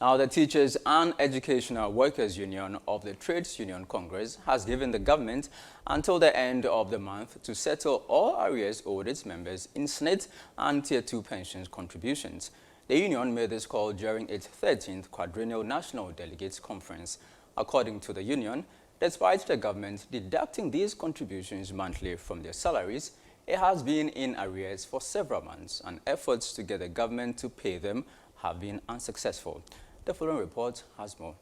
Now, the Teachers and Educational Workers Union of the Trades Union Congress has given the government until the end of the month to settle all arrears owed its members in SNIT and Tier 2 pensions contributions. The union made this call during its 13th Quadrennial National Delegates Conference. According to the union, despite the government deducting these contributions monthly from their salaries, it has been in arrears for several months, and efforts to get the government to pay them have been unsuccessful. The following report has more.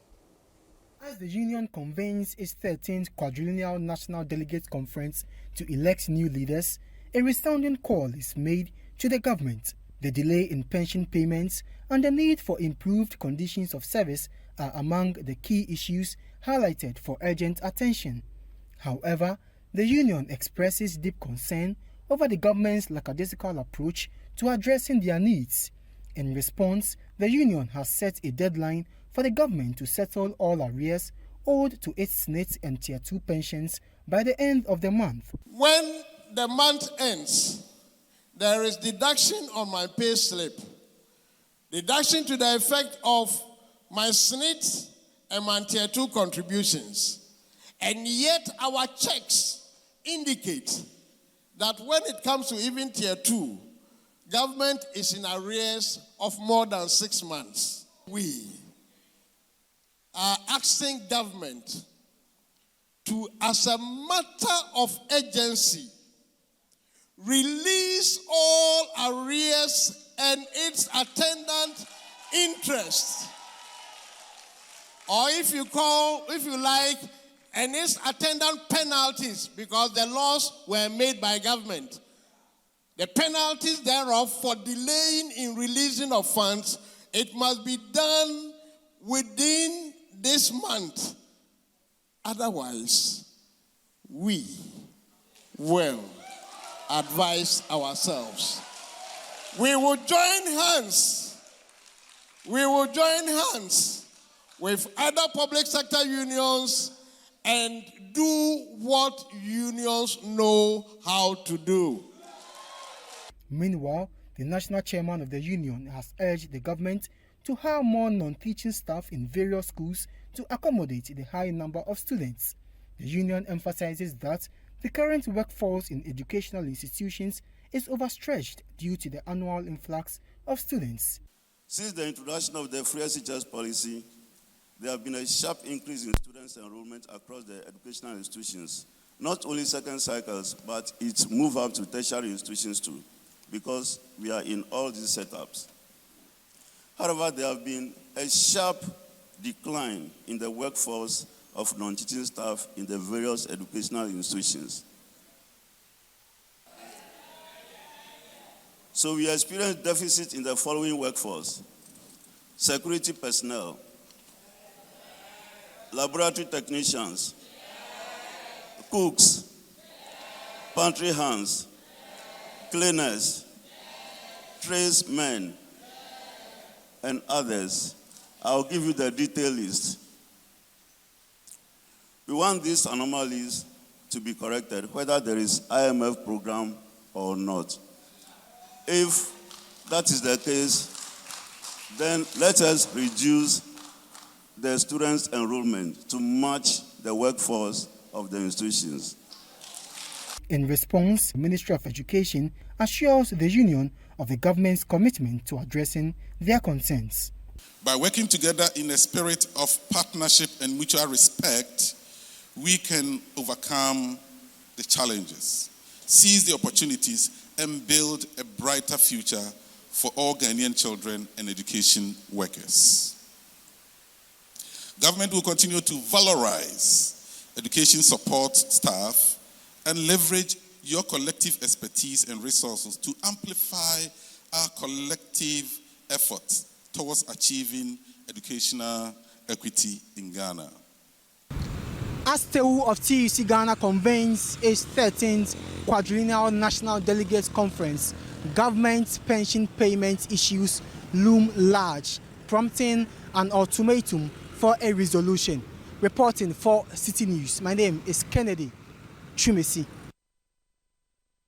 As the union convenes its 13th Quadrennial National Delegates Conference to elect new leaders, a resounding call is made to the government. The delay in pension payments and the need for improved conditions of service are among the key issues highlighted for urgent attention. However, the union expresses deep concern over the government's lackadaisical approach to addressing their needs. In response, the union has set a deadline for the government to settle all arrears owed to its SNIT and Tier 2 pensions by the end of the month. When the month ends, there is deduction on my pay slip. Deduction to the effect of my SNIT and my Tier 2 contributions. And yet our checks indicate that when it comes to even Tier 2, government is in arrears of more than 6 months. We are asking government to, as a matter of urgency, release all arrears and its attendant interest. Or if you like, and its attendant penalties, because the laws were made by government. The penalties thereof for delaying in releasing of funds, it must be done within this month. Otherwise, we will advise ourselves. We will join hands. We will join hands with other public sector unions and do what unions know how to do. Meanwhile, the national chairman of the union has urged the government to hire more non-teaching staff in various schools to accommodate the high number of students. The union emphasizes that the current workforce in educational institutions is overstretched due to the annual influx of students. Since the introduction of the free teachers policy, there has been a sharp increase in students' enrollment across the educational institutions. Not only second cycles, but it's moved up to tertiary institutions too, because we are in all these setups. However, there have been a sharp decline in the workforce of non-teaching staff in the various educational institutions. So we experience deficit in the following workforce: security personnel, laboratory technicians, cooks, pantry hands, cleaners, tradesmen, and others. I'll give you the detailed list. We want these anomalies to be corrected, whether there is IMF program or not. If that is the case, then let us reduce the students' enrollment to match the workforce of the institutions. In response, the Ministry of Education assures the union of the government's commitment to addressing their concerns. By working together in a spirit of partnership and mutual respect, we can overcome the challenges, seize the opportunities, and build a brighter future for all Ghanaian children and education workers. Government will continue to valorize education support staff and leverage your collective expertise and resources to amplify our collective efforts towards achieving educational equity in Ghana. As TEWU of TEC Ghana convenes its 13th Quadrennial National Delegates Conference, government pension payment issues loom large, prompting an ultimatum for a resolution. Reporting for Citi News, my name is Kennedy Chumesi.